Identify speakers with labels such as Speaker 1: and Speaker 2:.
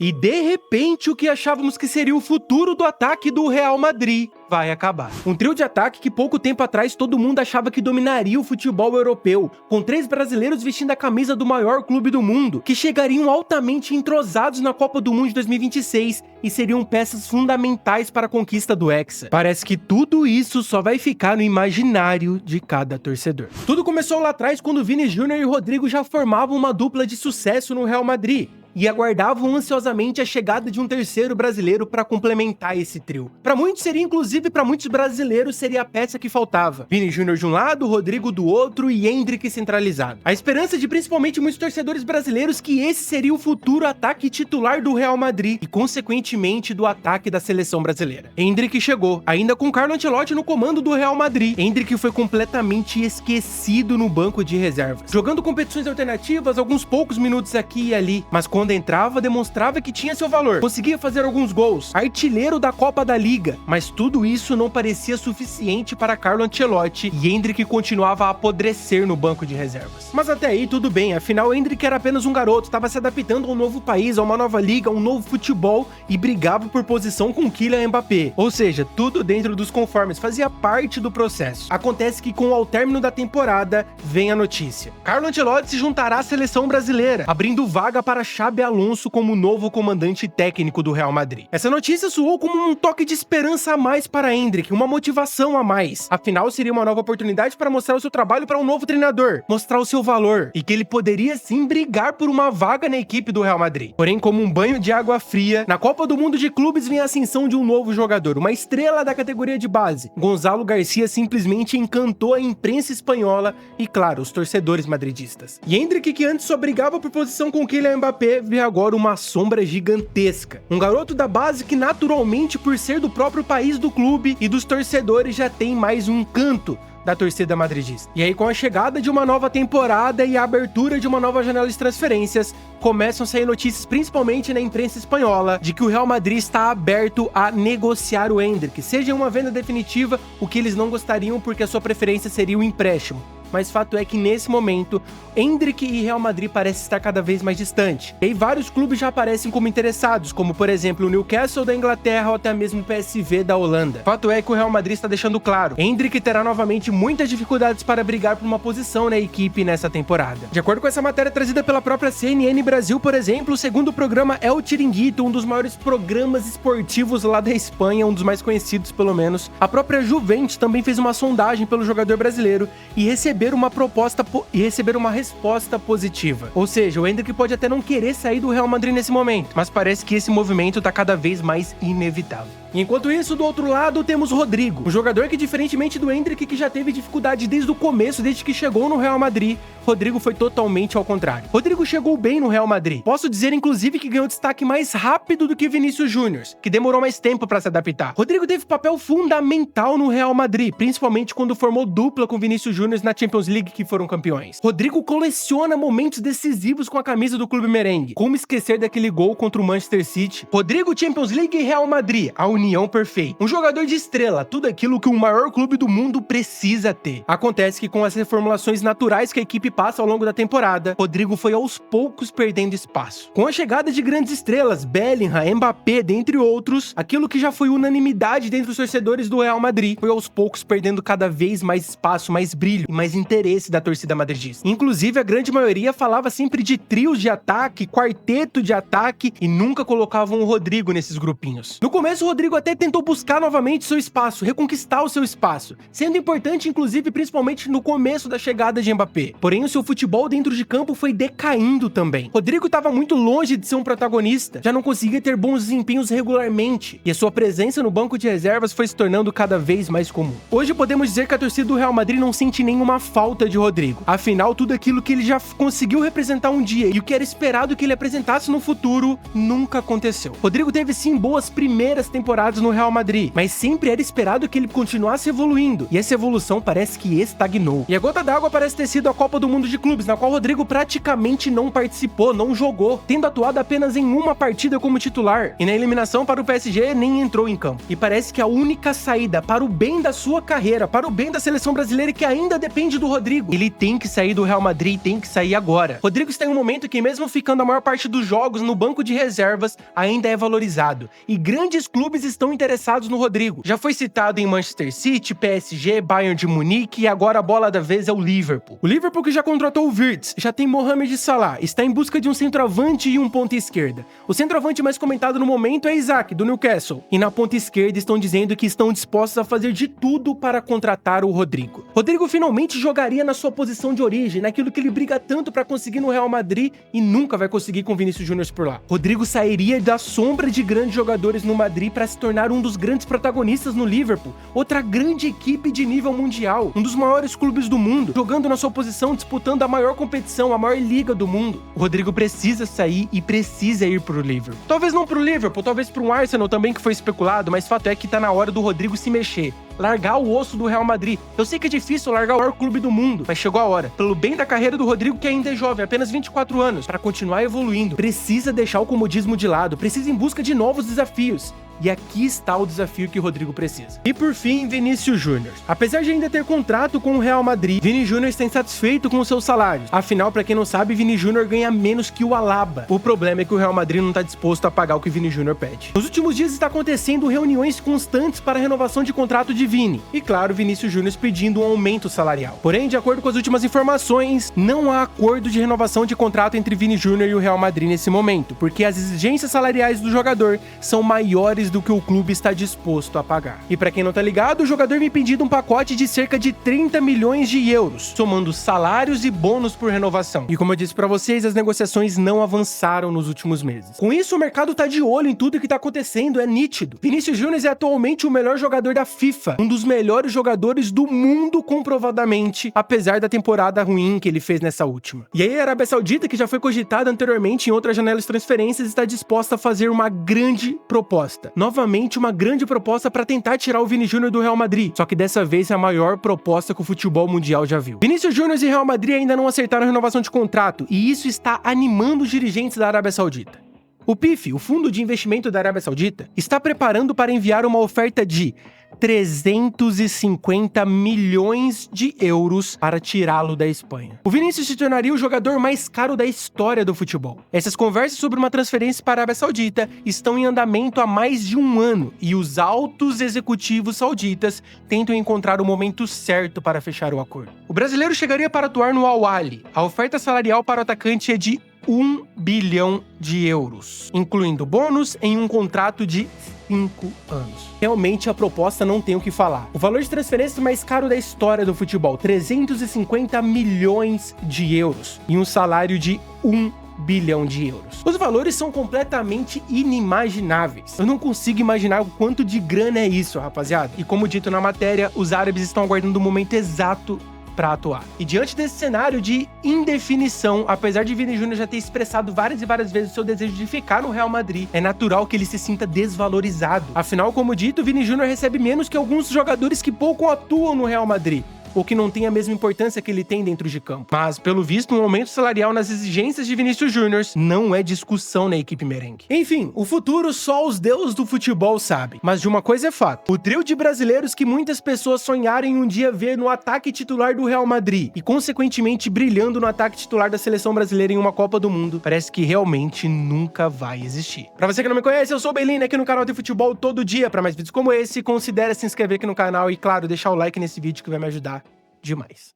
Speaker 1: E de repente o que achávamos que seria o futuro do ataque do Real Madrid vai acabar. Um trio de ataque que pouco tempo atrás todo mundo achava que dominaria o futebol europeu, com 3 brasileiros vestindo a camisa do maior clube do mundo, que chegariam altamente entrosados na Copa do Mundo de 2026 e seriam peças fundamentais para a conquista do Hexa. Parece que tudo isso só vai ficar no imaginário de cada torcedor. Tudo começou lá atrás quando Vini Júnior e Rodrigo já formavam uma dupla de sucesso no Real Madrid e aguardavam ansiosamente a chegada de um terceiro brasileiro para complementar esse trio. Para muitos seria, inclusive para muitos brasileiros, seria a peça que faltava. Vini Júnior de um lado, Rodrigo do outro e Endrick centralizado. A esperança de principalmente muitos torcedores brasileiros que esse seria o futuro ataque titular do Real Madrid e, consequentemente, do ataque da seleção brasileira. Endrick chegou, ainda com Carlo Ancelotti no comando do Real Madrid. Endrick foi completamente esquecido no banco de reservas, jogando competições alternativas alguns poucos minutos aqui e ali, mas quando entrava, demonstrava que tinha seu valor, conseguia fazer alguns gols, artilheiro da Copa da Liga, mas tudo isso não parecia suficiente para Carlo Ancelotti e Endrick continuava a apodrecer no banco de reservas. Mas até aí tudo bem, afinal Endrick era apenas um garoto, estava se adaptando a um novo país, a uma nova liga, a um novo futebol e brigava por posição com Kylian Mbappé, ou seja, tudo dentro dos conformes, fazia parte do processo. Acontece que com o término da temporada vem a notícia: Carlo Ancelotti se juntará à seleção brasileira, abrindo vaga para Xabi Alonso como novo comandante técnico do Real Madrid. Essa notícia soou como um toque de esperança a mais para Endrick, uma motivação a mais. Afinal, seria uma nova oportunidade para mostrar o seu trabalho para um novo treinador, mostrar o seu valor e que ele poderia sim brigar por uma vaga na equipe do Real Madrid. Porém, como um banho de água fria, na Copa do Mundo de Clubes vem a ascensão de um novo jogador, uma estrela da categoria de base. Gonzalo Garcia simplesmente encantou a imprensa espanhola e, claro, os torcedores madridistas. E Endrick, que antes só brigava por posição com Kylian Mbappé, vê agora uma sombra gigantesca. Um garoto da base que naturalmente, por ser do próprio país do clube e dos torcedores, já tem mais um encanto da torcida madridista. E aí, com a chegada de uma nova temporada e a abertura de uma nova janela de transferências, começam a sair notícias, principalmente na imprensa espanhola, de que o Real Madrid está aberto a negociar o Endrick, seja uma venda definitiva, o que eles não gostariam porque a sua preferência seria o empréstimo. Mas fato é que nesse momento, Endrick e Real Madrid parecem estar cada vez mais distantes. E aí vários clubes já aparecem como interessados, como por exemplo o Newcastle da Inglaterra ou até mesmo o PSV da Holanda. Fato é que o Real Madrid está deixando claro: Endrick terá novamente muitas dificuldades para brigar por uma posição na equipe nessa temporada. De acordo com essa matéria trazida pela própria CNN Brasil, por exemplo, o segundo programa é o Chiringuito, um dos maiores programas esportivos lá da Espanha, um dos mais conhecidos pelo menos. A própria Juventus também fez uma sondagem pelo jogador brasileiro e receber uma resposta positiva. Ou seja, o Endrick pode até não querer sair do Real Madrid nesse momento, mas parece que esse movimento tá cada vez mais inevitável. E enquanto isso, do outro lado, temos Rodrigo, um jogador que, diferentemente do Endrick, que já teve dificuldade desde o começo, desde que chegou no Real Madrid, Rodrigo foi totalmente ao contrário. Rodrigo chegou bem no Real Madrid. Posso dizer, inclusive, que ganhou destaque mais rápido do que Vinícius Júnior, que demorou mais tempo para se adaptar. Rodrigo teve papel fundamental no Real Madrid, principalmente quando formou dupla com Vinícius Júnior na Champions League, que foram campeões. Rodrigo coleciona momentos decisivos com a camisa do clube merengue. Como esquecer daquele gol contra o Manchester City? Rodrigo, Champions League e Real Madrid, a união perfeita. Um jogador de estrela, tudo aquilo que o maior clube do mundo precisa ter. Acontece que com as reformulações naturais que a equipe passa ao longo da temporada, Rodrigo foi aos poucos perdendo espaço. Com a chegada de grandes estrelas, Bellingham, Mbappé, dentre outros, aquilo que já foi unanimidade dentre os torcedores do Real Madrid foi aos poucos perdendo cada vez mais espaço, mais brilho e mais interesse da torcida madridista. Inclusive, a grande maioria falava sempre de trios de ataque, quarteto de ataque e nunca colocavam o Rodrigo nesses grupinhos. No começo, o Rodrigo até tentou buscar novamente seu espaço, reconquistar o seu espaço, sendo importante, inclusive, principalmente no começo da chegada de Mbappé. Porém, o seu futebol dentro de campo foi decaindo também. Rodrigo estava muito longe de ser um protagonista, já não conseguia ter bons desempenhos regularmente, e a sua presença no banco de reservas foi se tornando cada vez mais comum. Hoje podemos dizer que a torcida do Real Madrid não sente nenhuma falta de Rodrigo. Afinal, tudo aquilo que ele já conseguiu representar um dia e o que era esperado que ele apresentasse no futuro nunca aconteceu. Rodrigo teve sim boas primeiras temporadas temporadas no Real Madrid, mas sempre era esperado que ele continuasse evoluindo, e essa evolução parece que estagnou. E a gota d'água parece ter sido a Copa do Mundo de Clubes, na qual Rodrigo praticamente não participou, não jogou, tendo atuado apenas em uma partida como titular, e na eliminação para o PSG nem entrou em campo. E parece que a única saída para o bem da sua carreira, para o bem da seleção brasileira, que ainda depende do Rodrigo, ele tem que sair do Real Madrid, tem que sair agora. Rodrigo está em um momento que, mesmo ficando a maior parte dos jogos no banco de reservas, ainda é valorizado, e grandes clubes estão interessados no Rodrigo. Já foi citado em Manchester City, PSG, Bayern de Munique, e agora a bola da vez é o Liverpool. O Liverpool, que já contratou o Wirtz, já tem Mohamed Salah, está em busca de um centroavante e um ponta esquerda. O centroavante mais comentado no momento é Isaac, do Newcastle, e na ponta esquerda estão dizendo que estão dispostos a fazer de tudo para contratar o Rodrigo. Rodrigo finalmente jogaria na sua posição de origem, naquilo que ele briga tanto para conseguir no Real Madrid e nunca vai conseguir com Vinícius Júnior por lá. Rodrigo sairia da sombra de grandes jogadores no Madrid para se tornar um dos grandes protagonistas no Liverpool, outra grande equipe de nível mundial, um dos maiores clubes do mundo, jogando na sua posição, disputando a maior competição, a maior liga do mundo. O Rodrigo precisa sair e precisa ir pro Liverpool. Talvez não pro Liverpool, talvez pro um Arsenal também, que foi especulado, mas fato é que tá na hora do Rodrigo se mexer, largar o osso do Real Madrid. Eu sei que é difícil largar o maior clube do mundo, mas chegou a hora. Pelo bem da carreira do Rodrigo, que ainda é jovem, apenas 24 anos, para continuar evoluindo, precisa deixar o comodismo de lado, precisa ir em busca de novos desafios. E aqui está o desafio que o Rodrigo precisa. E por fim, Vinícius Júnior. Apesar de ainda ter contrato com o Real Madrid, Vini Júnior está insatisfeito com os seus salários. Afinal, para quem não sabe, Vini Júnior ganha menos que o Alaba. O problema é que o Real Madrid não está disposto a pagar o que o Vini Júnior pede. Nos últimos dias está acontecendo reuniões constantes para a renovação de contrato de Vini. E claro, Vinícius Júnior pedindo um aumento salarial. Porém, de acordo com as últimas informações, não há acordo de renovação de contrato entre Vini Júnior e o Real Madrid nesse momento, porque as exigências salariais do jogador são maiores do que o clube está disposto a pagar. E para quem não tá ligado, o jogador vem pedindo um pacote de cerca de 30 milhões de euros, somando salários e bônus por renovação. E como eu disse para vocês, as negociações não avançaram nos últimos meses. Com isso, o mercado tá de olho em tudo que tá acontecendo, é nítido. Vinícius Júnior é atualmente o melhor jogador da FIFA, um dos melhores jogadores do mundo comprovadamente, apesar da temporada ruim que ele fez nessa última. E aí a Arábia Saudita, que já foi cogitada anteriormente em outras janelas de transferências, está disposta a fazer uma grande proposta. Novamente, uma grande proposta para tentar tirar o Vini Júnior do Real Madrid, só que dessa vez é a maior proposta que o futebol mundial já viu. Vinícius Júnior e Real Madrid ainda não acertaram a renovação de contrato, e isso está animando os dirigentes da Arábia Saudita. O PIF, o fundo de investimento da Arábia Saudita, está preparando para enviar uma oferta de 350 milhões de euros para tirá-lo da Espanha. O Vinícius se tornaria o jogador mais caro da história do futebol. Essas conversas sobre uma transferência para a Arábia Saudita estão em andamento há mais de um ano, e os altos executivos sauditas tentam encontrar o momento certo para fechar o acordo. O brasileiro chegaria para atuar no Al Ahly. A oferta salarial para o atacante é de 1 bilhão de euros, incluindo bônus em um contrato de 5 anos. Realmente a proposta não tem o que falar. O valor de transferência mais caro da história do futebol, 350 milhões de euros, e um salário de 1 bilhão de euros. Os valores são completamente inimagináveis. Eu não consigo imaginar o quanto de grana é isso, rapaziada. E como dito na matéria, os árabes estão aguardando o momento exato para atuar. E diante desse cenário de indefinição, apesar de Vini Júnior já ter expressado várias e várias vezes o seu desejo de ficar no Real Madrid, é natural que ele se sinta desvalorizado. Afinal, como dito, Vini Júnior recebe menos que alguns jogadores que pouco atuam no Real Madrid, ou que não tem a mesma importância que ele tem dentro de campo. Mas, pelo visto, um aumento salarial nas exigências de Vinícius Júnior não é discussão na equipe merengue. Enfim, o futuro só os deuses do futebol sabem. Mas de uma coisa é fato: o trio de brasileiros que muitas pessoas sonharam em um dia ver no ataque titular do Real Madrid e, consequentemente, brilhando no ataque titular da seleção brasileira em uma Copa do Mundo, parece que realmente nunca vai existir. Pra você que não me conhece, eu sou o Belina, aqui no canal de futebol todo dia. Pra mais vídeos como esse, considere se inscrever aqui no canal e, claro, deixar o like nesse vídeo que vai me ajudar demais.